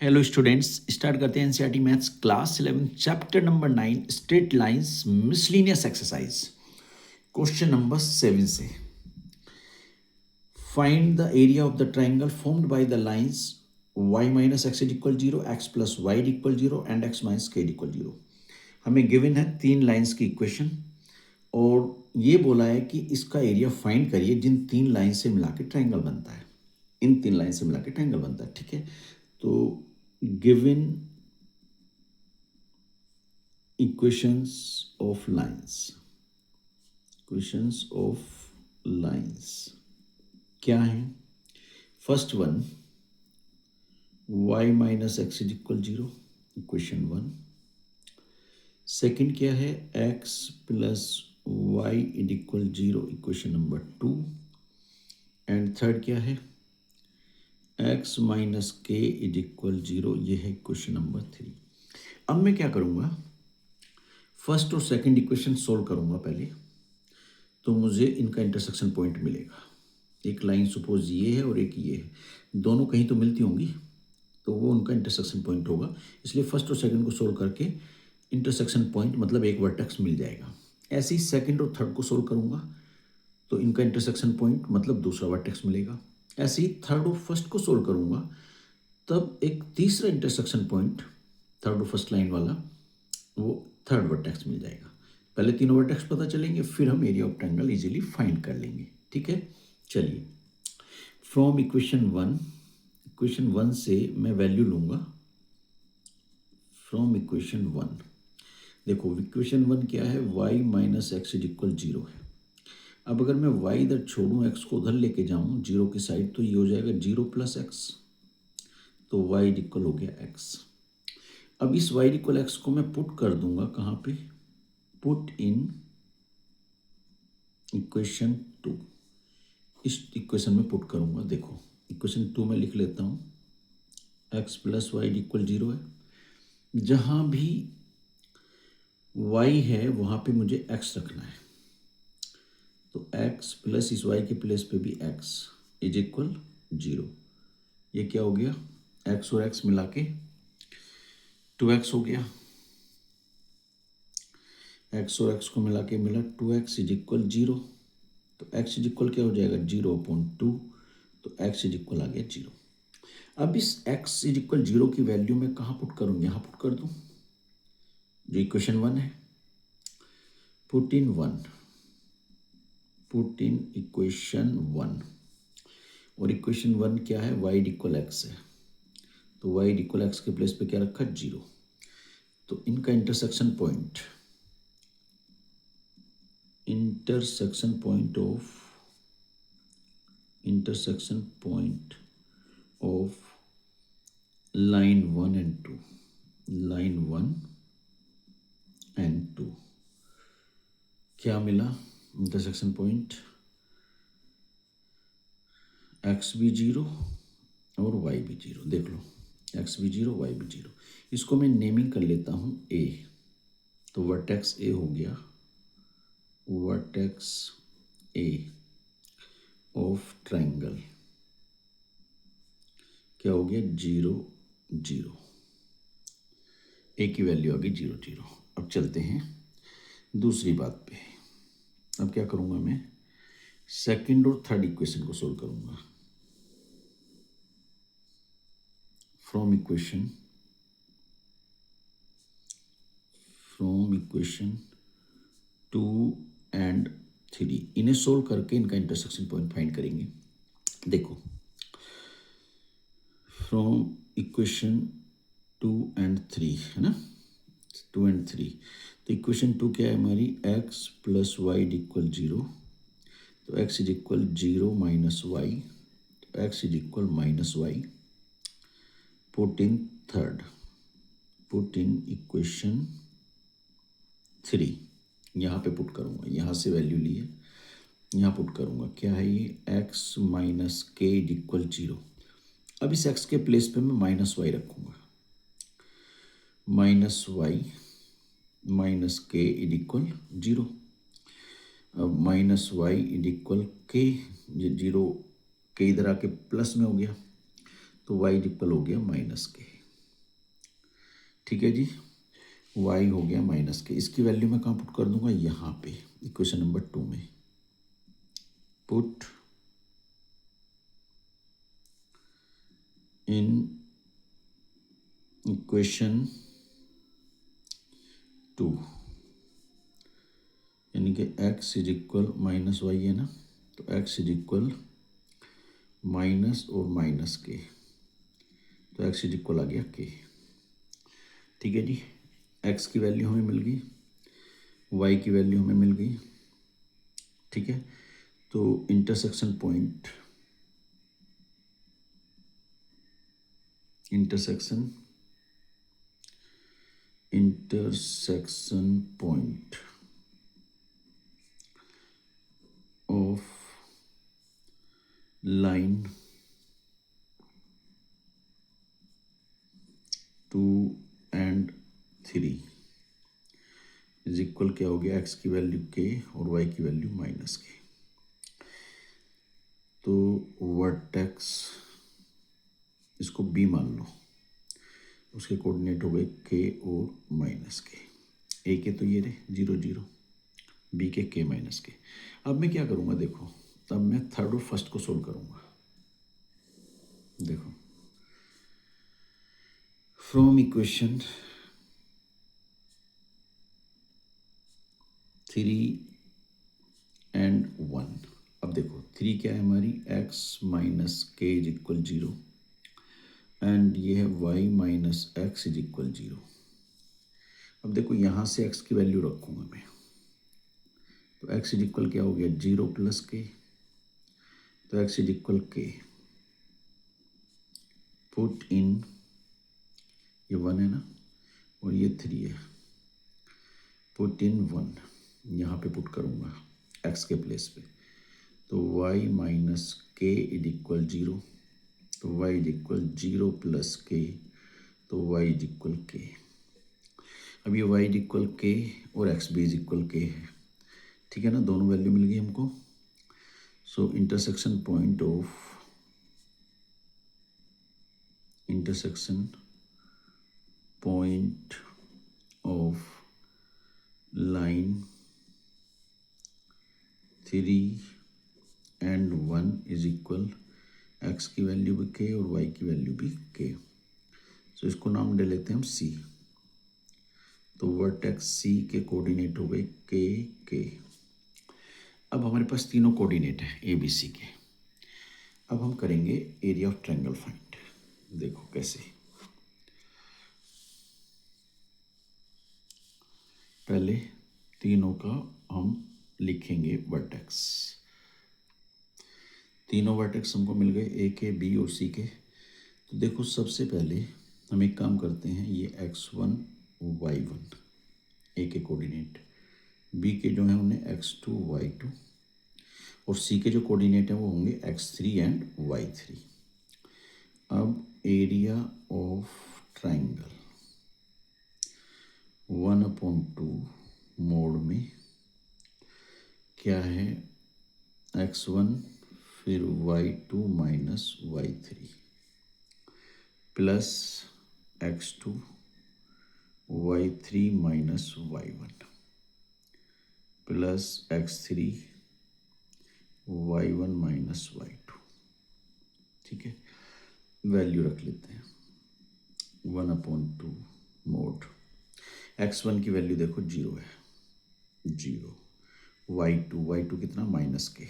Hello students, start करते हैं NCERT maths class 11 chapter number 9 straight lines miscellaneous exercise. Question number 7 से find the area of the triangle formed by the lines y minus x equal 0, x plus y equal 0 and x minus k equal 0। हमें given है 3 lines की equation और ये बोला है कि इसका एरिया फाइंड करिए जिन 3 लाइन से मिला के ट्राइंगल बनता है। इन 3 लाइन से मिला के ट्राइंगल बनता है, ठीक है। तो गिवन equations of lines क्या है? First one y minus x is equal 0, equation 1। Second क्या है? x plus y is equal 0, equation number 2। And third क्या है? x minus k is equal 0, ये है इक्वेशन नंबर 3। अब मैं क्या करूँगा, फर्स्ट और सेकंड इक्वेशन सोल्व करूँगा पहले, तो मुझे इनका इंटरसेक्शन पॉइंट मिलेगा। एक लाइन सपोज ये है और एक ये है, दोनों कहीं तो मिलती होंगी, तो वो उनका इंटरसेक्शन पॉइंट होगा। इसलिए फर्स्ट और सेकंड को सोल्व करके इंटरसेक्शन पॉइंट मतलब एक वर्टेक्स मिल जाएगा। ऐसे ही सेकंड और थर्ड को सोल्व करूँगा तो इनका इंटरसेक्शन पॉइंट मतलब दूसरा वर्टेक्स मिलेगा। ऐसे ही थर्ड और फर्स्ट को सोल्व करूँगा तब एक तीसरा इंटरसेक्शन पॉइंट थर्ड और फर्स्ट लाइन वाला, वो थर्ड वर्टेक्स मिल जाएगा। पहले तीनों वर्टेक्स पता चलेंगे, फिर हम area of triangle easily find कर लेंगे, ठीक है। चलिए, फ्रॉम इक्वेशन 1 से मैं वैल्यू लूँगा। फ्रॉम इक्वेशन 1 देखो, इक्वेशन 1 क्या है? y minus x is equal 0 है। अब अगर मैं y इधर छोड़ूँ, x को उधर लेके जाऊँ 0 की साइड, तो ये हो जाएगा 0 प्लस एक्स, तो y इज इक्वल हो गया x। अब इस y इक्वल एक्स को मैं पुट कर दूंगा कहाँ पे? Put in equation 2। इस इक्वेशन में पुट करूंगा। देखो, इक्वेशन 2 में लिख लेता हूँ, x प्लस वाई इक्वल 0 है। जहाँ भी y है वहाँ पे मुझे x रखना है, तो x प्लस इस y के प्लेस पे भी x इज इक्वल 0। ये क्या हो गया? x और x मिला के 2x हो गया। x और x को मिला के मिला 2x इज इक्वल 0, तो x इज इक्वल क्या हो जाएगा? 0/2, तो x इज इक्वल आ गया 0। अब इस x इज इक्वल 0 की वैल्यू में कहाँ पुट करूँ? यहाँ पुट कर दूँ, जो इक्वेशन 1 है। पुट इन इक्वेशन 1, और इक्वेशन 1 क्या है? y इक्वल x है, तो y इक्वल x के प्लेस पे क्या रखा? 0। तो इनका intersection point of line 1 and 2 क्या मिला? इंटरसेक्शन पॉइंट x भी 0 और y भी 0। देख लो, x भी 0, y भी 0। इसको मैं नेमिंग कर लेता हूँ a, तो वर्टेक्स a हो गया, वर्टेक्स a ऑफ ट्राइंगल क्या हो गया? 0 0। a की वैल्यू आ गई 0 0। अब चलते हैं दूसरी बात पे। अब क्या करूँगा मैं? सेकंड और थर्ड इक्वेशन को सोल्व करूँगा। फ्रॉम इक्वेशन 2 एंड 3 इन्हें सोल्व करके इनका इंटरसेक्शन पॉइंट फाइंड करेंगे। देखो, फ्रॉम इक्वेशन 2 एंड 3 है ना, 2 एंड 3। तो इक्वेशन 2 क्या है हमारी? x प्लस वाई इक्वल 0, तो x is equal 0 minus y, तो x is equal minus y. Put in equation 3, यहाँ पे पुट करूँगा, यहाँ से वैल्यू लिए यहाँ पुट करूँगा। क्या है ये? x minus k equal 0। अब इस x के प्लेस पे मैं माइनस वाई रखूँगा, minus y minus k equal 0। अब माइनस वाई इक्वल के, 0 के इधर आके प्लस में हो गया, तो y इक्वल हो गया माइनस के। ठीक है जी, y हो गया माइनस के। इसकी वैल्यू मैं कहाँ पुट कर दूंगा, यहाँ पे इक्वेशन नंबर 2 में पुट इन इक्वेशन 2, यानी कि x is equal minus y है ना, तो x इज इक्वल माइनस और माइनस के, तो x इज इक्वल आ गया के। ठीक है जी, x की वैल्यू हमें मिल गई, y की वैल्यू हमें मिल गई। ठीक है, तो intersection point intersection point of line 2 and 3 is equal क्या हो गया, x की वैल्यू के और y की वैल्यू माइनस के। तो वर्टेक्स इसको b मान लो, उसके कोऑर्डिनेट हो गए के और माइनस के। ए के तो ये रहे 0 0, बी के के माइनस के। अब मैं क्या करूँगा, देखो अब मैं थर्ड और फर्स्ट को सोल्व करूँगा। देखो फ्रॉम इक्वेशन 3 एंड 1, अब देखो 3 क्या है हमारी, x minus k is equal 0 and ये है y minus x is equal 0। अब देखो यहाँ से x की वैल्यू रखूँगा मैं, तो x इज इक्वल क्या हो गया 0 प्लस के, तो x इज इक्वल के, पुट इन, ये 1 है ना और ये 3 है, पुट इन 1, यहाँ पे पुट करूँगा x के प्लेस पे, तो y minus k is equal 0, तो y इज इक्वल 0 प्लस के, तो y इज इक्वल के। अब ये y इज इक्वल के और x भी इज इक्वल के है, ठीक है ना, दोनों वैल्यू मिल गई हमको। So intersection point of line 3 and 1 is equal, x की वैल्यू भी के और y की वैल्यू भी के। सो इसको नाम दे लेते हैं हम c। तो वर्टेक्स c के कोऑर्डिनेट हो गए के। अब हमारे पास तीनों कोऑर्डिनेट है ए बी सी के। अब हम करेंगे एरिया ऑफ ट्रायंगल फाइंड। देखो कैसे, पहले तीनों का हम लिखेंगे वर्टेक्स। तीनों वर्टेक्स हमको मिल गए, ए के बी और सी के। तो देखो सबसे पहले हम एक काम करते हैं, ये x1 y1 ए के कोऑर्डिनेट, बी के जो है उन्हें x2 y2 और सी के जो कोऑर्डिनेट हैं वो होंगे x3 एंड y3। अब एरिया ऑफ ट्राइंगल 1/2 मोड में क्या है, x1 फिर y2 minus y3 plus x2 y3 minus y1 plus x3 y1 minus y2। ठीक है, वैल्यू रख लेते हैं 1/2 मोड। x1 की वैल्यू देखो 0 है, 0। y2 कितना माइनस के,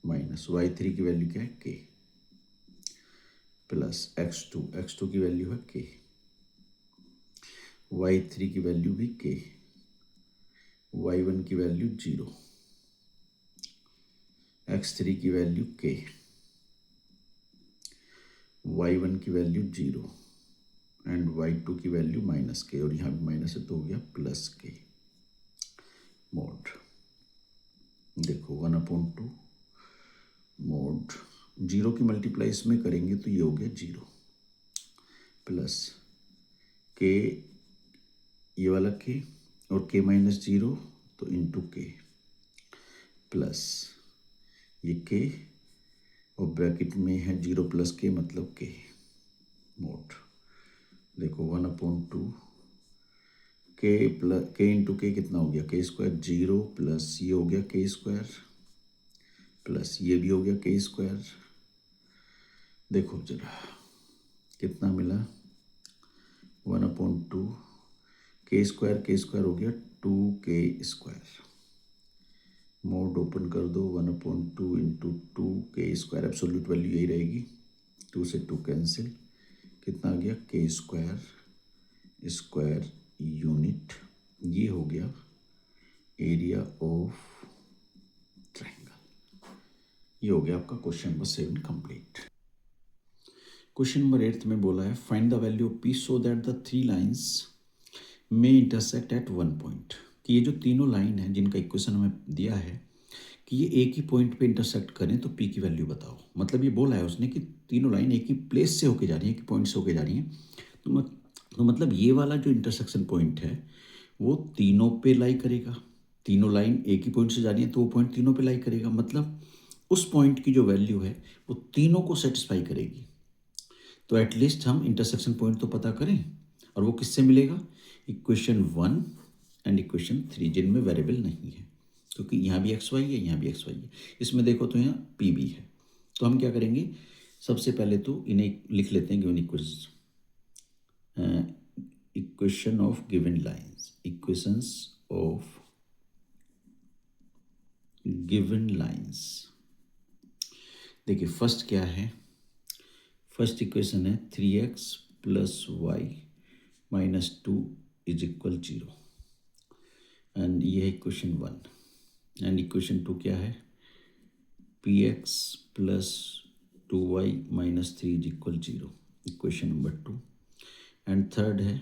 माइनस y3 की वैल्यू क्या है के, प्लस x2 की वैल्यू है के, y3 की वैल्यू भी के, y1 की वैल्यू 0, x3 की वैल्यू के, y1 की वैल्यू 0 एंड y2 की वैल्यू माइनस के, और यहाँ भी माइनस है तो हो गया प्लस के मोड। देखो 1/2 मोड, 0 की मल्टीप्लाई इसमें करेंगे तो ये हो गया 0 प्लस के, ये वाला के और के माइनस 0 तो इंटू के प्लस ये के और ब्रैकेट में है 0 प्लस के मतलब के मोड। देखो 1/2 के इंटू के कितना हो गया के स्क्वायर, 0 प्लस ये हो गया के स्क्वायर प्लस ये भी हो गया के स्क्वायर। देखो जरा कितना मिला, 1/2 के स्क्वायर हो गया 2 के स्क्वायर। मोड ओपन कर दो, 1/2 इंटू 2 के स्क्वायर, एब्सोल्यूट वैल्यू यही रहेगी, 2 से 2 कैंसिल, कितना आ गया के स्क्वायर स्क्वायर यूनिट। ये हो गया एरिया ऑफ ट्रायंगल। ये हो गया आपका question number 7 complete. Question number 8 में बोला है find the value of P so that the 3 lines में इंटरसेक्ट एट 1 पॉइंट। कि ये जो तीनों लाइन है जिनका इक्वेशन हमें दिया है कि ये एक ही पॉइंट पे इंटरसेक्ट करें तो पी की वैल्यू बताओ। मतलब ये बोला है उसने कि तीनों लाइन एक ही प्लेस से होके जा रही है, एक ही पॉइंट से होके जा रही हैं, तो मतलब ये वाला जो इंटरसेक्शन पॉइंट है वो तीनों पे लाई करेगा। तीनों लाइन एक ही पॉइंट से जा रही है तो वो पॉइंट तीनों पे लाई करेगा, मतलब उस पॉइंट की जो वैल्यू है वो तीनों को सेटिस्फाई करेगी। तो एटलीस्ट हम इंटरसेक्शन पॉइंट तो पता करें, और वो किससे मिलेगा, इक्वेशन 1 एंड इक्वेशन 3 जिनमें वेरिएबल नहीं है, क्योंकि यहाँ भी एक्स वाई है, यहाँ भी एक्स वाई है। इसमें देखो तो यहाँ पी भी है। तो हम क्या करेंगे, सबसे पहले तो इन्हें लिख लेते हैं given equation of given lines, equations of given lines. देखिए फर्स्ट क्या है, फर्स्ट इक्वेशन है 3x plus y minus 2 is equal 0, and ये है इक्वेशन 1। एंड इक्वेशन 2 क्या है, px plus 2y minus 3 is equal 0, equation number 2। And third है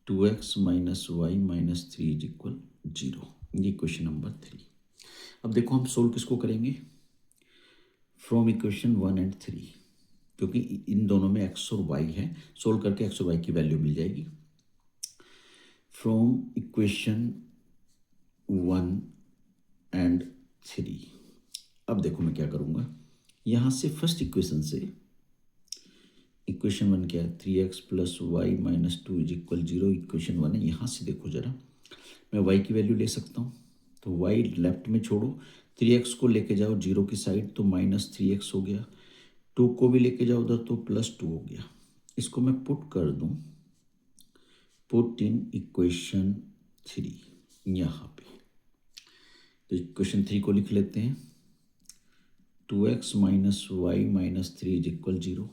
2x minus y minus 3 is equal 0, ये इक्वेशन नंबर 3। अब देखो हम सोल्व किसको करेंगे, फ्रॉम इक्वेशन 1 एंड 3, क्योंकि इन दोनों में x और y है, सोल्व करके x और y की वैल्यू मिल जाएगी। फ्रॉम इक्वेशन 1 एंड 3, अब देखो मैं क्या करूँगा, यहाँ से फर्स्ट इक्वेशन से, इक्वेशन 1 क्या है 3x plus y minus 2 is equal 0, equation 1 है। यहाँ से देखो जरा, मैं y की वैल्यू ले सकता हूँ, तो y लेफ्ट में छोड़ो, 3x को लेके जाओ 0 की साइड तो माइनस 3x हो गया, 2 को भी लेके जाओ उधर तो प्लस 2 हो गया। इसको मैं पुट कर दूँ, पुट इन इक्वेशन 3 यहाँ पे, तो इक्वेशन 3 को लिख लेते हैं, 2x minus y minus 3 is equal 0,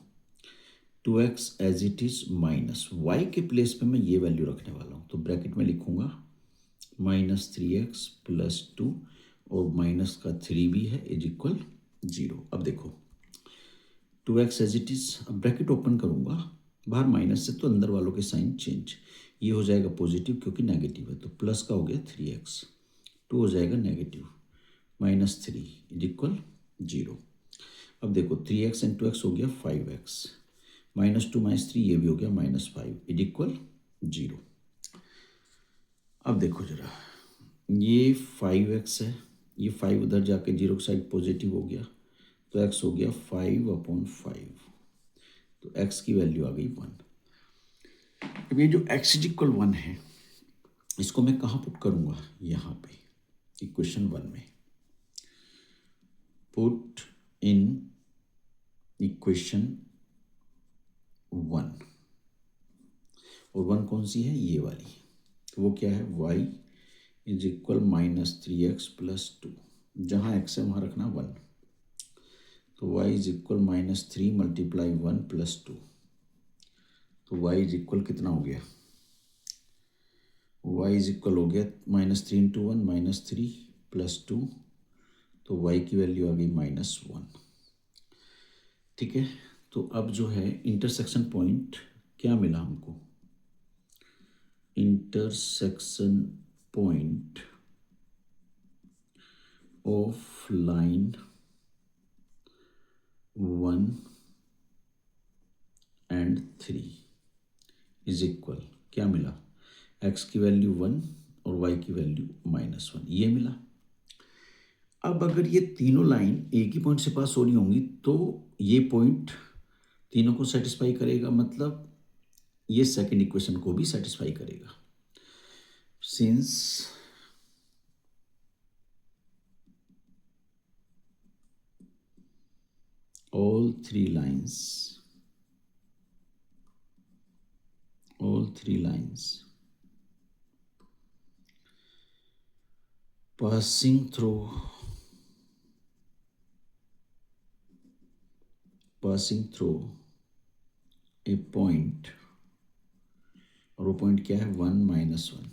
2x as it is minus y के प्लेस पे मैं ये वैल्यू रखने वाला हूँ, तो ब्रैकेट में लिखूंगा माइनस 3x प्लस 2 और माइनस का 3 भी है इज इक्वल 0। अब देखो 2x एज इट इज, अब ब्रैकेट ओपन करूंगा, बाहर माइनस से तो अंदर वालों के साइन चेंज, ये हो जाएगा पॉजिटिव क्योंकि नेगेटिव है, तो प्लस का हो गया 3x, 2 हो जाएगा नेगेटिव, माइनस 3 इज इक्वल 0। अब देखो 3x एंड 2x हो गया 5x, माइनस 2 माइनस 3 ये भी हो गया माइनस 5 इज इक्वल 0। अब देखो जरा, ये 5x है, ये 5 उधर जाके 0 की साइड पॉजिटिव हो गया, तो x हो गया 5/5, तो x की वैल्यू आ गई 1। अब ये जो x इज इक्वल 1 है, इसको मैं कहाँ पुट करूँगा, यहाँ पे इक्वेशन 1 में, पुट इन इक्वेशन 1, और 1 कौन सी है, ये वाली, तो वो क्या है, y is equal minus 3x plus 2, जहाँ x है वहाँ रखना 1, तो y is equal minus 3 multiply 1 plus 2, तो y इज इक्वल कितना हो गया, y इज इक्वल हो गया माइनस 3 इंटू 1 माइनस 3 प्लस 2, तो y की वैल्यू आ गई माइनस 1। ठीक है, तो अब जो है इंटरसेक्शन पॉइंट क्या मिला हमको, intersection point of line 1 and 3 is equal, क्या मिला, x की वैल्यू 1 और y की वैल्यू माइनस 1, ये मिला। अब अगर ये तीनों लाइन एक ही पॉइंट से पास हो रही होंगी तो ये पॉइंट तीनों को सेटिस्फाई करेगा, मतलब ये सेकंड इक्वेशन को भी सेटिस्फाई करेगा। Since all three lines passing through a point, और वो पॉइंट क्या है 1 -1,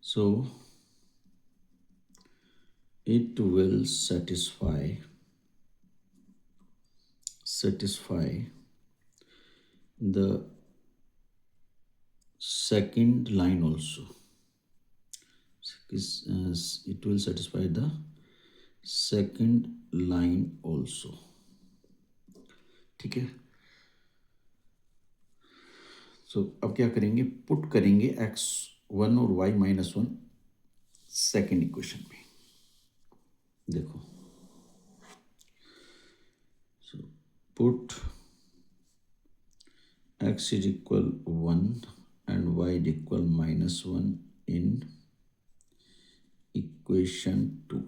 so it will satisfy the second line also. It will satisfy the second line also. ठीक है। सो अब क्या करेंगे, पुट करेंगे x1 और y-1 सेकेंड इक्वेशन में। देखो, so put x is equal 1 and y is equal -1 in equation 2।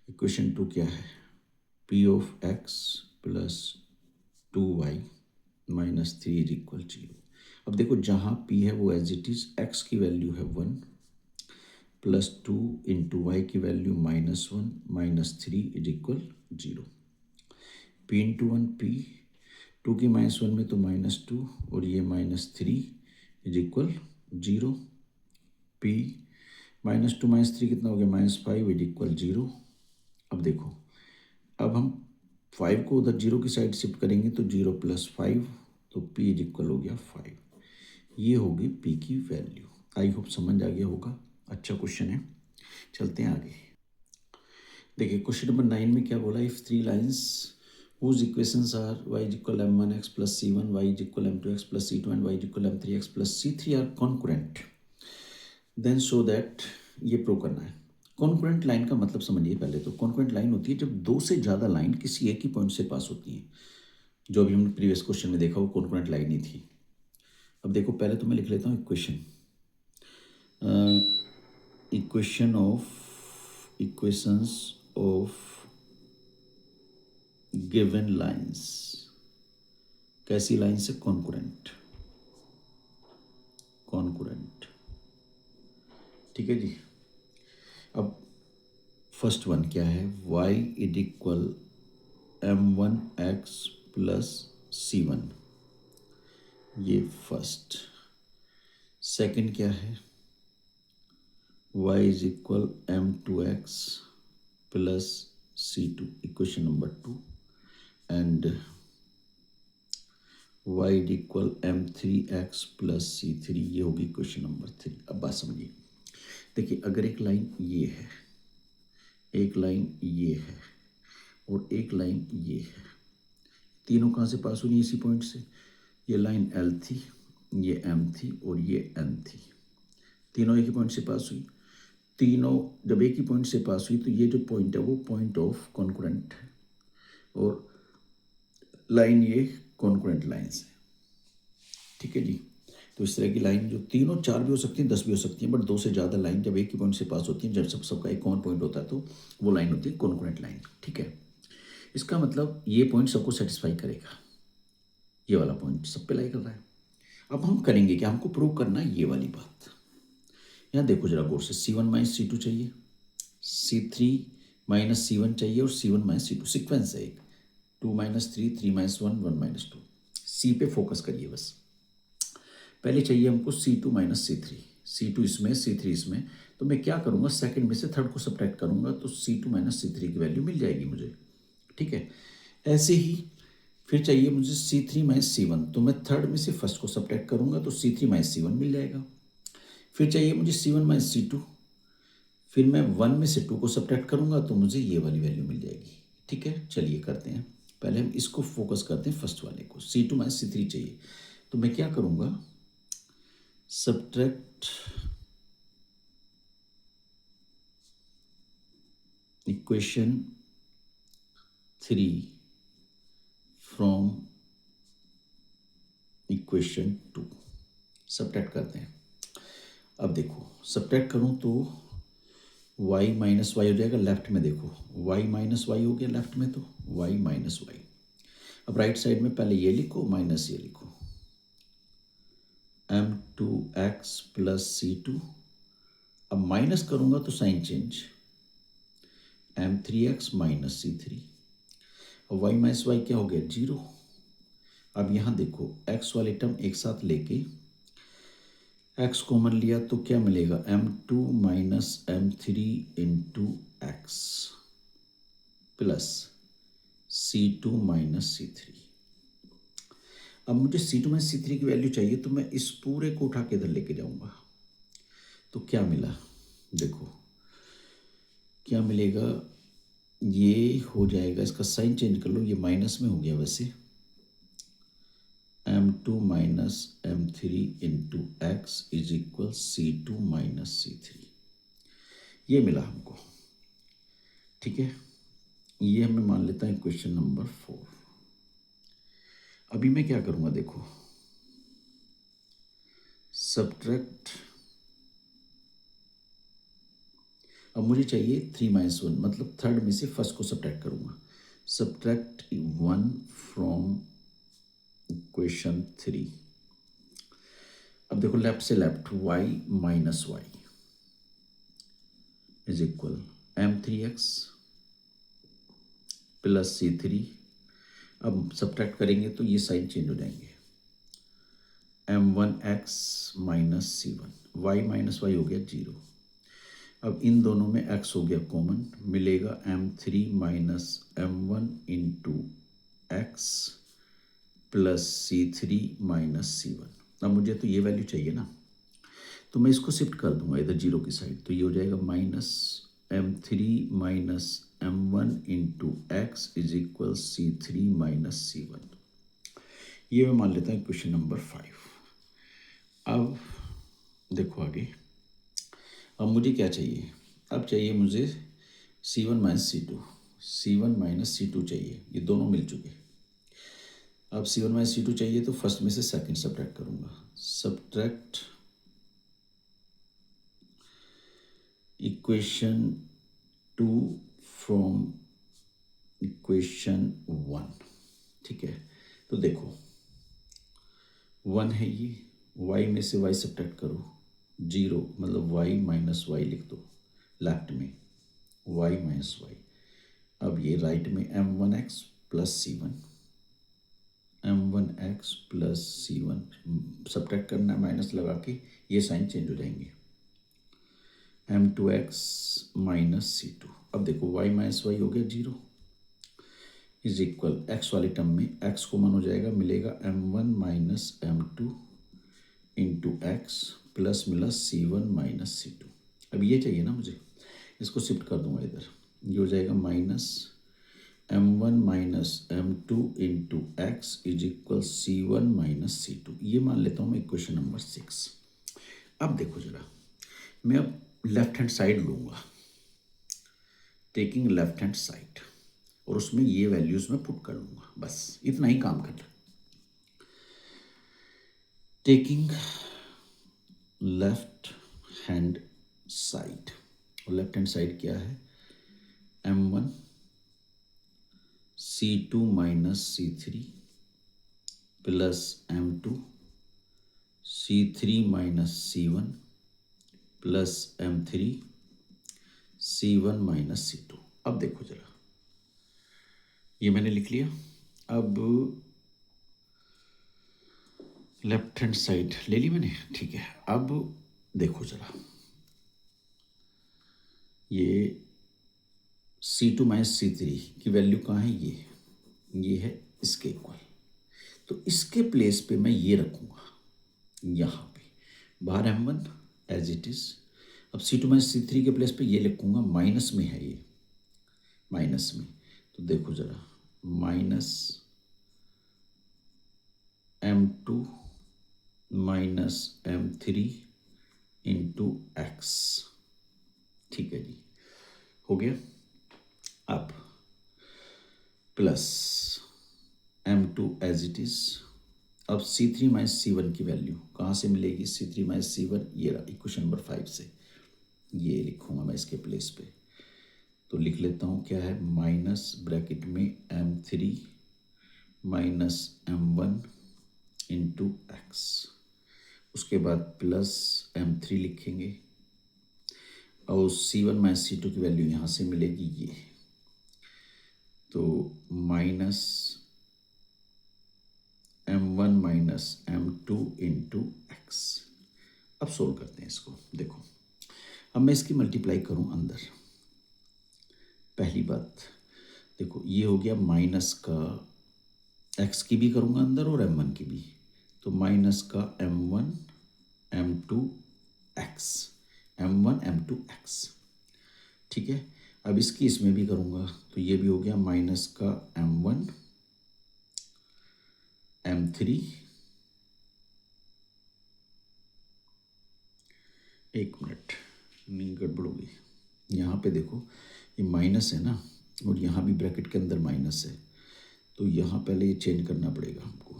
Equation 2 क्या है, p of x plus 2y -3 is equal 0। अब देखो, जहाँ p है वो एज इट इज x की वैल्यू है 1 +2 इंटू वाई की value -1 -3 is equal 0। p into 1 p, 2 की -1 में तो -2 और ये -3 इज इक्वल 0। p -2 -3 कितना हो गया, -5 इज इक्वल 0। अब देखो, अब हम 5 को उधर 0 की साइड शिफ्ट करेंगे तो 0 + 5, तो p इज इक्वल हो गया 5। ये होगी p की वैल्यू। आई होप समझ आ गया होगा। अच्छा क्वेश्चन है, चलते हैं आगे। देखिए क्वेश्चन नंबर 9 में क्या बोला, if 3 lines whose equations are y is equal m1x plus c1, y is equal m2x plus c2 and y is equal m3x plus c3 are concurrent, then show that, ये prove करना है। Concurrent line का मतलब समझिए पहले तो। Concurrent line होती है जब दो से ज़्यादा लाइन किसी एक ही पॉइंट से पास होती हैं। जो अभी हमने प्रीवियस क्वेश्चन में देखा वो कॉन्करेंट लाइन ही थी। अब देखो, पहले तो मैं लिख लेता हूँ इक्वेशंस ऑफ गिवन लाइंस। कैसी लाइन से, कॉन्करेंट। ठीक है जी। अब फर्स्ट वन क्या है, y is equal m1x plus c1, ये फर्स्ट। सेकंड क्या है, y is equal m2x plus c2, equation number 2। And y is equal m3x plus c3, ये होगी क्वेश्चन नंबर 3। अब बात समझिए। देखिए, अगर एक लाइन ये है, एक लाइन ये है और एक लाइन ये है, तीनों कहाँ से पास हुई, इसी पॉइंट से। ये लाइन L थी, ये M थी और ये N थी। तीनों एक ही पॉइंट से पास हुई। तीनों जब एक ही पॉइंट से पास हुई तो ये जो पॉइंट है वो पॉइंट ऑफ कॉन्करेंट है, और लाइन ये कॉन्करेंट लाइन्स है। ठीक है जी। तो इस तरह की लाइन जो तीनों 4 भी हो सकती हैं, 10 भी हो सकती हैं, बट 2 से ज़्यादा लाइन जब एक ही पॉइंट से पास होती हैं, जब सबका एक कॉमन पॉइंट होता है, तो वो लाइन होती है कॉन्करेंट लाइन। ठीक है, इसका मतलब ये पॉइंट सबको सेटिस्फाई करेगा। ये वाला पॉइंट सब पे लाई कर रहा है। अब हम करेंगे कि हमको प्रूव करना है ये वाली बात। यहाँ देखो जरा गौर से, c1 - c2 चाहिए, c3 - c1 चाहिए और c1 - c2 सीक्वेंस है एक, 2 - 3, 3 - 1, 1 - 2। c पे फोकस करिए बस। पहले चाहिए हमको c2 - c3, c2 इसमें, c3 इसमें। तो मैं क्या करूँगा, सेकंड में से थर्ड को सब्ट्रैक्ट करूँगा तो c2 - c3 की वैल्यू मिल जाएगी मुझे। ठीक है, ऐसे ही फिर चाहिए मुझे c3 - c1, तो मैं थर्ड में से फर्स्ट को सब्ट्रैक्ट करूँगा तो c3 - c1 मिल जाएगा। फिर चाहिए मुझे c1 - c2, फिर मैं 1 में से 2 को सब्ट्रैक्ट करूँगा तो मुझे ये वाली वैल्यू मिल जाएगी। ठीक है, चलिए करते हैं। पहले हम इसको फोकस करते हैं, फर्स्ट वाले को। c2 - c3 चाहिए, तो मैं क्या करूँगा, subtract equation 3 from equation 2। Subtract करते हैं। अब देखो सब्ट्रैक्ट करूँ तो y माइनस वाई हो जाएगा, लेफ्ट में देखो y माइनस वाई हो गया लेफ्ट में, तो y माइनस वाई। अब राइट साइड में पहले ये लिखो माइनस ये लिखो, m2x प्लस c2। अब माइनस करूँगा तो sign change, m3x minus c3। अब y माइनस वाई क्या हो गया, 0। अब यहाँ देखो x वाले टर्म एक साथ लेके x कॉमन लिया तो क्या मिलेगा, m2 minus m3 into x plus c2 minus c3। अब मुझे c2 माइनस c3 की वैल्यू चाहिए, तो मैं इस पूरे को उठा के इधर लेके जाऊंगा। तो क्या मिला, देखो क्या मिलेगा, ये हो जाएगा, इसका साइन चेंज कर लो, ये माइनस में हो गया वैसे, m2 minus m3 into x is equal c2 minus c3। ये मिला हमको, ठीक है। ये हमें मान लेता है क्वेश्चन नंबर 4। अभी मैं क्या करूँगा, देखो सब्ट्रैक्ट, अब मुझे चाहिए 3 माइनस 1, मतलब थर्ड में से फर्स्ट को सब्ट्रैक्ट करूँगा। Subtract 1 from equation 3। अब देखो लेफ्ट से left, y minus y is equal m3x plus c3। अब सब्ट्रैक्ट करेंगे तो ये साइन चेंज हो जाएंगे, m1x minus c1, y minus Y हो गया 0। अब इन दोनों में x हो गया कॉमन, मिलेगा m3 minus m1 into x plus c3 minus c1। अब मुझे तो ये वैल्यू चाहिए ना, तो मैं इसको शिफ्ट कर दूंगा इधर 0 की साइड, तो ये हो जाएगा minus m3 minus m1 into x is equal c3 minus c1। ये मैं मान लेता हूँ क्वेश्चन नंबर 5। अब देखो आगे, अब मुझे क्या चाहिए, अब चाहिए मुझे c1 minus c2, c1 minus c2 चाहिए, ये दोनों मिल चुके। अब c1 माइनस c2 चाहिए तो फर्स्ट में से सेकंड सब्ट्रैक्ट करूँगा। सब्ट्रैक्ट इक्वेशन 2 फ्रॉम इक्वेशन 1, ठीक है। तो देखो 1 है ये, y में से y सब्ट्रैक्ट करो, 0 मतलब y माइनस वाई लिख दो लेफ्ट में, y माइनस वाई। अब ये राइट में m1x plus c1, m1x plus c1 subtract करना है माइनस लगा के, ये साइन चेंज हो जाएंगे, m2x माइनस c2। अब देखो y माइनस वाई हो गया 0 इज इक्वल x वाले टर्म में x कॉमन हो जाएगा, मिलेगा m1 minus m2 into x plus मिला c1 माइनस c2। अब ये चाहिए ना मुझे, इसको शिफ्ट कर दूंगा इधर, ये हो जाएगा minus m1 minus m2 into x is equal c1 minus c2। ये मान लेता हूँ मैं इक्वेशन नंबर 6। अब देखो जरा, मैं अब लेफ्ट हैंड साइड लूँगा, टेकिंग लेफ्ट हैंड साइड, और उसमें ये वैल्यूज मैं पुट कर लूँगा, बस इतना ही काम करना। टेकिंग लेफ्ट हैंड साइड, और लेफ्ट हैंड साइड क्या है, m1 c2 minus c3 plus m2 c3 minus c1 plus m3 c1 minus c2। अब देखो जरा, ये मैंने लिख लिया। अब लेफ्ट हैंड साइड ले ली मैंने, ठीक है। अब देखो जरा, ये c2 माइनस c3 की वैल्यू कहाँ है, ये है इसके इक्वल, तो इसके प्लेस पे मैं ये रखूँगा यहाँ पे, बाहर m1 एज इट इज़। अब c2 माइनस c3 के प्लेस पे ये लिखूँगा, माइनस में है ये, माइनस में, तो देखो ज़रा minus m2 minus m3 into x, ठीक है जी, हो गया। अब plus m2 as it is, अब C3 माइनस C1 की वैल्यू कहाँ से मिलेगी? C3 माइनस C1 ये रहा इक्वेशन नंबर 5 से, ये लिखूँगा मैं इसके प्लेस पे। तो लिख लेता हूँ क्या है, माइनस ब्रैकेट में M3 minus M1 into x, उसके बाद प्लस M3 लिखेंगे और C1 माइनस C2 की वैल्यू यहाँ से मिलेगी ये, तो minus M1 minus M2 into x. अब सोल्व करते हैं इसको। देखो अब मैं इसकी मल्टीप्लाई करूं अंदर। पहली बात देखो ये हो गया माइनस का एक्स की भी करूंगा अंदर और M1 की भी, तो माइनस का M1 M2 x, M1 M2 x. ठीक है, अब इसकी इसमें भी करूंगा तो ये भी हो गया माइनस का M1 M3, एक मिनट नहीं गड़बड़ हो गई, यहाँ पे देखो ये माइनस है ना और यहाँ भी ब्रैकेट के अंदर माइनस है, तो यहाँ पहले ये चेंज करना पड़ेगा हमको।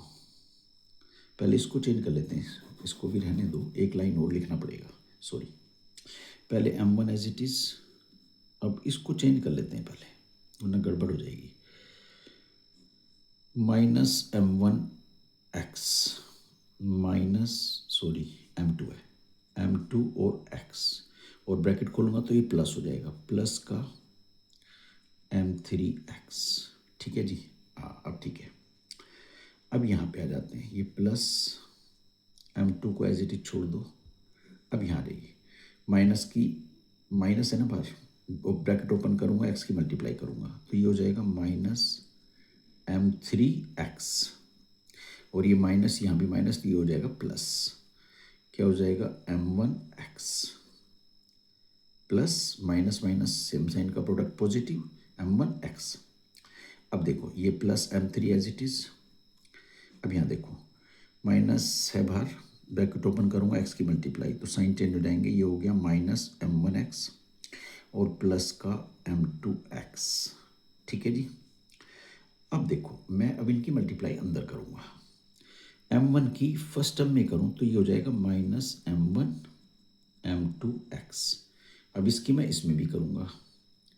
पहले इसको चेंज कर लेते हैं, इसको भी रहने दो, एक लाइन और लिखना पड़ेगा, सॉरी। पहले M1 एज इट इज़, अब इसको चेंज कर लेते हैं पहले वरना गड़बड़ हो जाएगी। Minus M1 x minus sorry M2 है, M2 और एक्स, और ब्रैकेट खोलूँगा तो ये प्लस हो जाएगा, प्लस का M3 एक्स। ठीक है जी, हाँ अब ठीक है। अब यहाँ पे आ जाते हैं, ये प्लस M2 को एज इट इज छोड़ दो। अब यहाँ रहिए माइनस की, माइनस है ना बाहर, ब्रैकेट ओपन करूँगा एक्स की मल्टीप्लाई करूँगा तो ये हो जाएगा माइनस M3 एक्स, और ये माइनस यहाँ भी माइनस, तो ये हो जाएगा प्लस, क्या हो जाएगा M1 x plus minus minus same sign का प्रोडक्ट पॉजिटिव M1 एक्स। अब देखो ये plus M3 as it is. अब यहाँ देखो माइनस है बाहर, ब्रैकेट ओपन करूँगा एक्स की मल्टीप्लाई तो साइन चेंज हो जाएंगे, ये हो गया माइनस M1 एक्स और प्लस का M2 एक्स। ठीक है जी, अब देखो मैं अब इनकी मल्टीप्लाई अंदर करूँगा, M1 की फर्स्ट टर्म में करूँ तो ये हो जाएगा माइनस M1 M2 एक्स। अब इसकी मैं इसमें भी करूँगा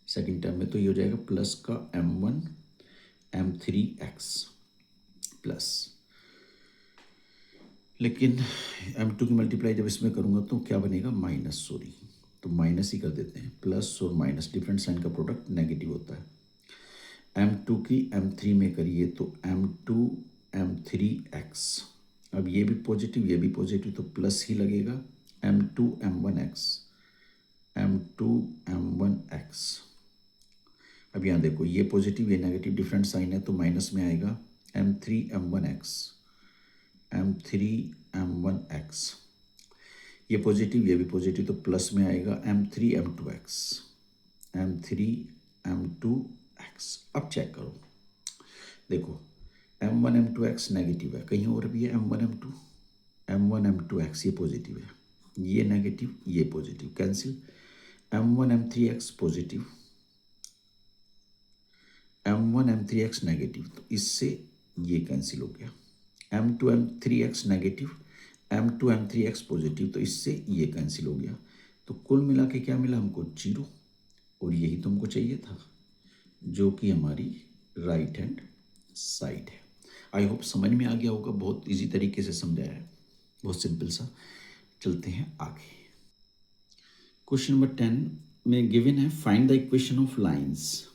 सेकेंड टर्म में, तो ये हो जाएगा प्लस का M1 M3 एक्स प्लस, लेकिन M2 की मल्टीप्लाई जब इसमें करूँगा तो क्या बनेगा माइनस, सॉरी तो माइनस ही कर देते हैं, प्लस और माइनस डिफरेंट साइन का प्रोडक्ट नेगेटिव होता है। M2 की M3 में करिए तो M2 M3 एक्स, अब ये भी पॉजिटिव ये भी पॉजिटिव तो प्लस ही लगेगा, M2 M1 x M2 M1 x. अब यहाँ देखो ये पॉजिटिव ये नेगेटिव डिफरेंट साइन है तो माइनस में आएगा M3 M1 x M3 M1 x, ये पॉजिटिव ये भी पॉजिटिव तो प्लस में आएगा M3 M2 x M3 M2 x. अब चेक करो, देखो M1 M2 एक्स नेगेटिव है, कहीं और भी है M1 M2 एक्स ये पॉजिटिव है, ये नेगेटिव ये positive cancel, M1 M3 x positive M1 M3 x negative, तो इससे ये कैंसिल हो गया, M2 M3 x negative M2 M3 x positive, तो इससे ये कैंसिल हो गया, तो कुल मिला के क्या मिला हमको 0, और यही तो हमको चाहिए था जो कि हमारी राइट हैंड साइड है। आई होप समझ में आ गया होगा, बहुत इजी तरीके से समझाया है, बहुत सिंपल सा। चलते हैं आगे। क्वेश्चन नंबर 10 में गिवन है find the equation of lines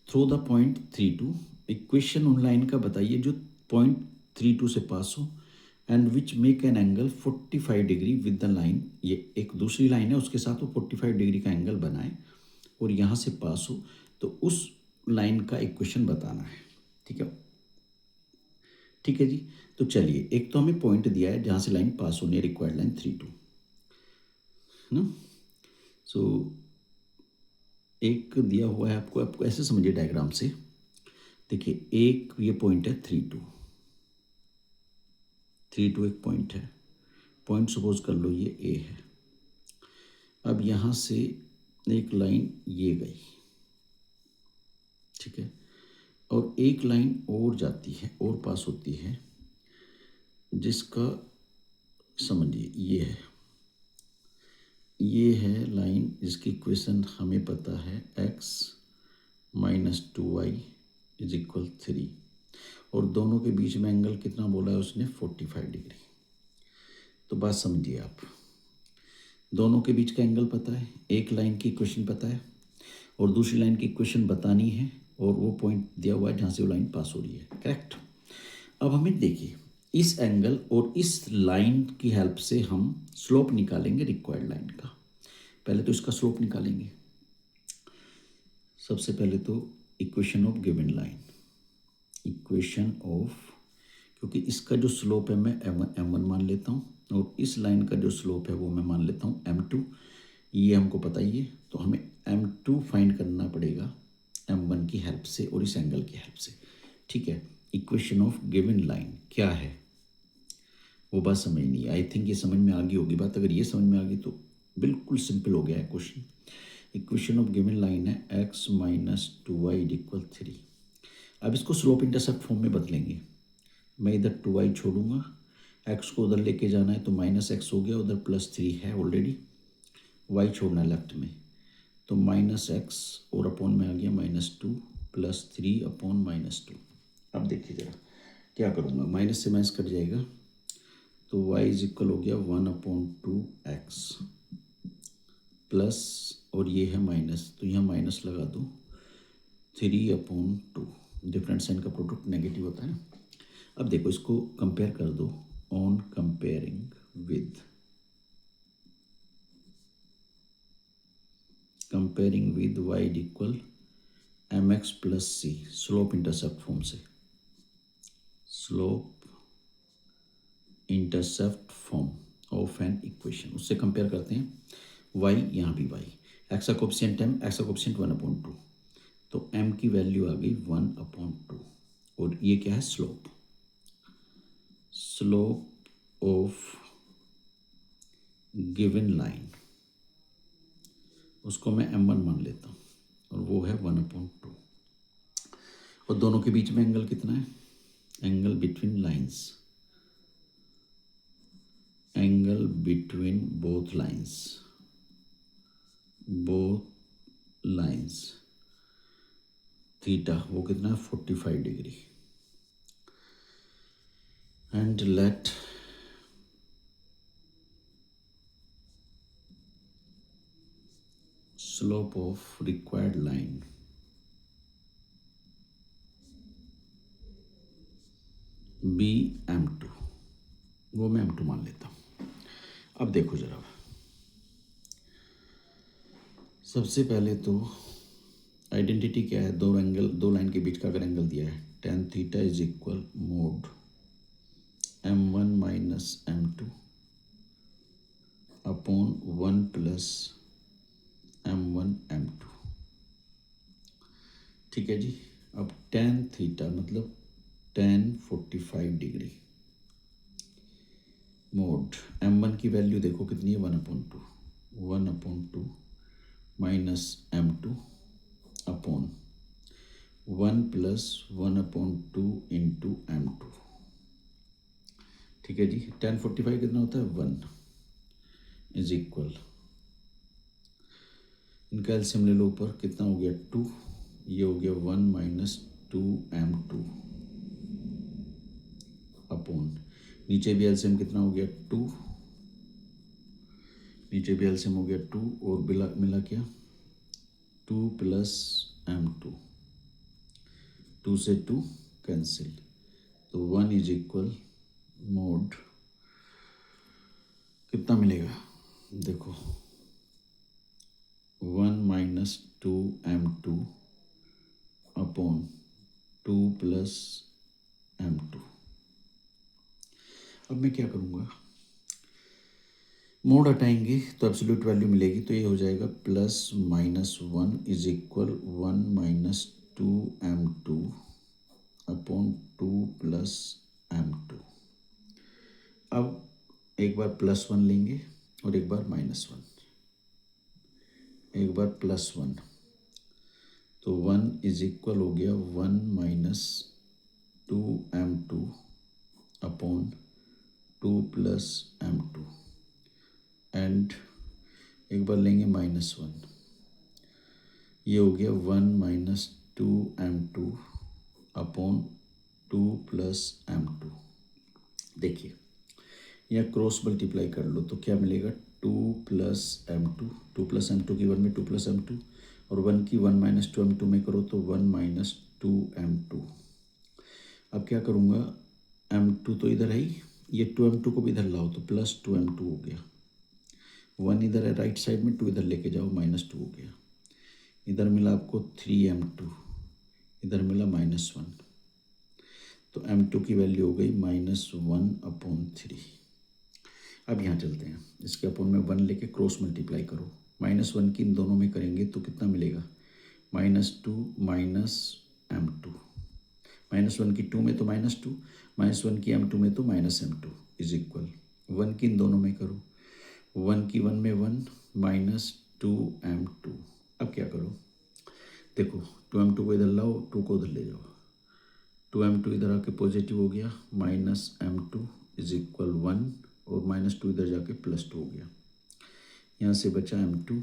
through the point 32। Equation उन लाइन का बताइए जो पॉइंट 32 से पास हो and which make an angle 45 degree with the line, ये एक दूसरी लाइन है उसके साथ वो 45 डिग्री का एंगल बनाए और यहाँ से पास हो, तो उस लाइन का इक्वेशन बताना है। ठीक है, ठीक है जी। तो चलिए एक तो हमें पॉइंट दिया है जहाँ से लाइन पास होनी है, रिक्वायर्ड लाइन 32 है ना। सो एक दिया हुआ है आपको, आपको ऐसे समझिए डायग्राम से, देखिए एक ये पॉइंट है 32 एक पॉइंट है, पॉइंट सपोज कर लो ये ए है। अब यहाँ से एक लाइन ये गई, ठीक है, और एक लाइन और जाती है और पास होती है जिसका समझिए ये है लाइन जिसकी इक्वेशन हमें पता है x minus 2y is equal 3, और दोनों के बीच में एंगल कितना बोला है उसने 45 डिग्री। तो बात समझिए आप, दोनों के बीच का एंगल पता है, एक लाइन की इक्वेशन पता है और दूसरी लाइन की इक्वेशन बतानी है, और वो पॉइंट दिया हुआ है जहाँ से वो लाइन पास हो रही है, करेक्ट। अब हमें देखिए इस एंगल और इस लाइन की हेल्प से हम स्लोप निकालेंगे रिक्वायर्ड लाइन का। पहले तो इसका स्लोप निकालेंगे। सबसे पहले तो equation of given line, equation of, क्योंकि इसका जो स्लोप है मैं m1 मान लेता हूँ और इस लाइन का जो स्लोप है वो मैं मान लेता हूँ m2। ये हमको पता ही है, तो हमें m2 फाइंड करना पड़ेगा m1 की हेल्प से और इस एंगल की हेल्प से। ठीक है, इक्वेशन ऑफ गिवन लाइन क्या है वो बात समझ नहीं, आई थिंक ये समझ में आ गई होगी बात। अगर ये समझ में आ गई तो बिल्कुल सिंपल हो गया है question. Equation of given line है x माइनस 2y इक्वल 3। अब इसको स्लोप इंटरसेप्ट फॉर्म में बदलेंगे। मैं इधर 2y छोड़ूंगा, x को उधर लेके जाना है तो माइनस एक्स हो गया, उधर +3 है ऑलरेडी, y छोड़ना है लेफ्ट में, तो माइनस एक्स और अपॉन में आ गया -2 +3 अपॉन -2। अब देखिए ज़रा क्या करूँगा, माइनस से माइनस कट जाएगा तो y इज इक्वल हो गया 1/2x प्लस, और ये है माइनस तो यहाँ माइनस लगा दो 3/2। डिफरेंट साइन का प्रोडक्ट नेगेटिव होता है ना। अब देखो इसको कंपेयर कर दो, on comparing with y equal mx plus c, slope intercept form से, slope intercept form of an equation, उससे कंपेयर करते हैं। y यहाँ भी y, x का कोफिशिएंट m, x का कोफिशिएंट 1/2, तो m की वैल्यू आ गई 1/2, और ये क्या है slope, slope of given line, उसको मैं m1 मान लेता हूँ और वो है 1/2, और दोनों के बीच में एंगल कितना है, angle between lines, angle between both lines theta, वो कितना है 45 degree. And let slope of required line be m2, वो मैं m2 मान लेता हूँ। अब देखो जरा, सबसे पहले तो आइडेंटिटी क्या है, दो लाइन के बीच का अगर एंगल दिया है tan theta is equal mode m1 minus m2 upon 1 plus m1 m2। ठीक है जी। अब tan थीटा मतलब tan 45 डिग्री मोड m1 की वैल्यू देखो कितनी है 1/2 minus m2 upon 1 plus 1/2 into m2। ठीक है जी, tan 45 कितना होता है 1 इज इक्वल, इनका एलसीएम ले लो, ऊपर कितना हो गया 2, ये हो गया 1 माइनस 2m2 अपॉन, नीचे भी एलसीएम कितना हो गया 2, नीचे भी एलसीएम हो गया 2, और मिला क्या 2 प्लस m2, 2 से 2 कैंसिल, तो 1 इज इक्वल मोड कितना मिलेगा देखो 1 minus 2m2 upon 2 plus m2। अब मैं क्या करूँगा, मोड हटाएंगे तो एब्सोल्यूट वैल्यू मिलेगी, तो ये हो जाएगा +-1 is equal 1 minus 2m2 upon 2 plus m2। अब एक बार +1 लेंगे और एक बार -1, एक बार +1, तो 1 इज इक्वल हो गया 1 minus 2m2 upon 2 plus m2 and एक बार लेंगे -1, ये हो गया 1 minus 2m2 upon 2 plus m2। देखिए यहाँ क्रॉस मल्टीप्लाई कर लो तो क्या मिलेगा 2 प्लस m2, 2 प्लस m2 की 1 में 2 प्लस m2 और 1 की 1 माइनस 2m2 में करो तो 1 माइनस 2m2। अब क्या करूँगा m2 तो इधर है ही, ये 2m2 को भी इधर लाओ तो प्लस 2m2 हो गया। 1 इधर है राइट साइड में, 2 इधर लेके जाओ -2 हो गया। इधर मिला आपको 3m2, इधर मिला -1, तो m2 की वैल्यू हो गई -1/3। अब यहाँ चलते हैं, इसके अपोन में 1 लेके क्रॉस मल्टीप्लाई करो, -1 की इन दोनों में करेंगे तो कितना मिलेगा -2 माइनस m2, -1 की 2 में तो -2, -1 की m2 में तो -m2 इज इक्वल 1 की इन दोनों में करो, 1 की 1 में 1 -2m2। अब क्या करो, देखो 2m2 को इधर लाओ, 2 को उधर ले जाओ, 2m2 इधर आके पॉजिटिव हो गया, -m2 इज इक्वल 1 और -2 इधर जाके +2 हो गया। यहाँ से बचा m2,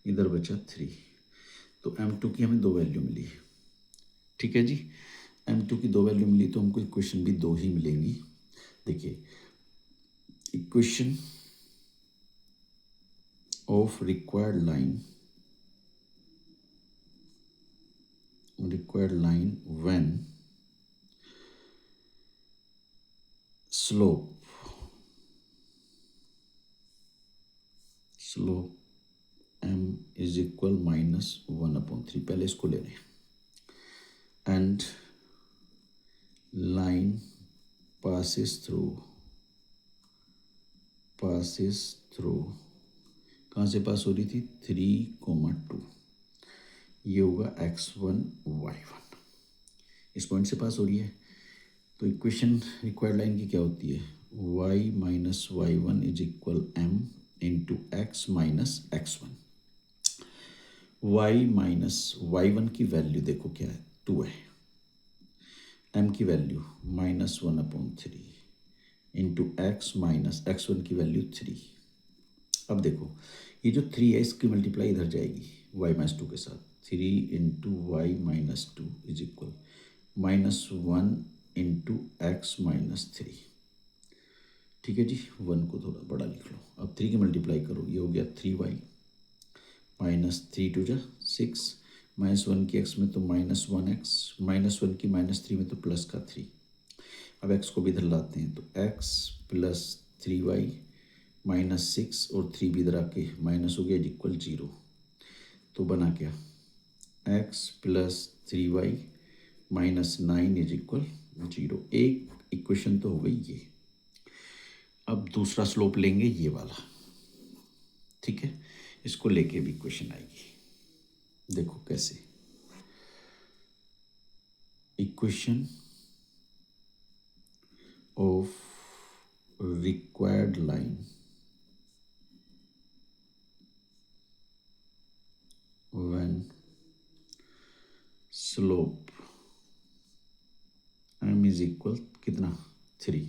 इधर बचा 3, तो m2 की हमें 2 वैल्यू मिली। ठीक है जी, m2 की 2 वैल्यू मिली तो हमको इक्वेशन भी 2 ही मिलेंगी। देखिए equation of required line when slope m is equal -1/3, पहले इसको ले लें, एंड लाइन passes through कहाँ से पास हो रही थी 3, 2, ये होगा x1 y1, इस पॉइंट से पास हो रही है। तो इक्वेशन रिक्वायर्ड लाइन की क्या होती है, y minus y1 is equal m into x minus x1। y minus y1 की वैल्यू देखो क्या है 2 है, m की value -1/3 into x minus x1 की वैल्यू 3। अब देखो ये जो 3 है इसकी मल्टीप्लाई इधर जाएगी y -2 के साथ, 3 into y -2 is equal -1 into x -3। ठीक है जी, 1 को थोड़ा बड़ा लिख लो। अब 3 की मल्टीप्लाई करो, ये हो गया 3y -3 2 6, -1 की x में तो -1x, -1 की -3 में तो प्लस का 3। अब x को भी इधर लाते हैं तो x प्लस 3y -6 और 3 भी इधर आके माइनस हो गया इक्वल 0। तो बना क्या x plus 3y -9 is equal 0। एक इक्वेशन तो हो गई ये। अब दूसरा स्लोप लेंगे ये वाला, ठीक है, इसको लेके भी इक्वेशन आएगी। देखो कैसे, equation of required line when slope m is equal कितना 3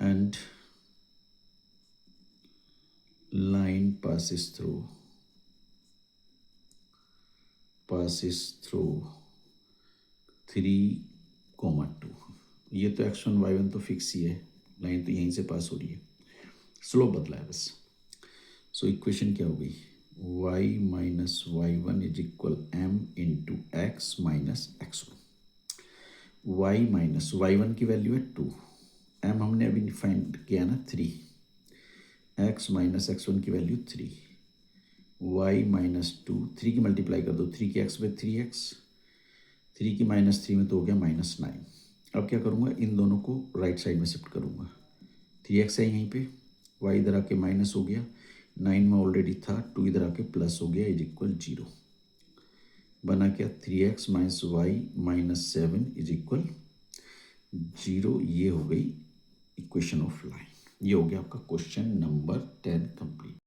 and line passes through 3, 2। ये तो x1 y1 तो फिक्स ही है, लाइन तो यहीं से पास हो रही है, स्लोप बदला है बस। सो इक्वेशन क्या हो गई, y minus y1 is equal m into x minus x1। y minus y1 की वैल्यू है 2, m हमने अभी फाइंड किया ना 3, x माइनस x1 की वैल्यू 3, y माइनस 2, 3 की मल्टीप्लाई कर दो, 3 की x में 3x, 3 की -3 में तो हो गया -9। अब क्या करूँगा, इन दोनों को राइट साइड में शिफ्ट करूँगा, 3x है यहीं पे, y इधर आके माइनस हो गया, 9 में ऑलरेडी था, 2 इधर आके प्लस हो गया इज इक्वल 0। बना क्या 3x minus Y -7 is equal 0। ये हो गई इक्वेशन ऑफ लाइन। ये हो गया आपका क्वेश्चन नंबर 10 कंप्लीट।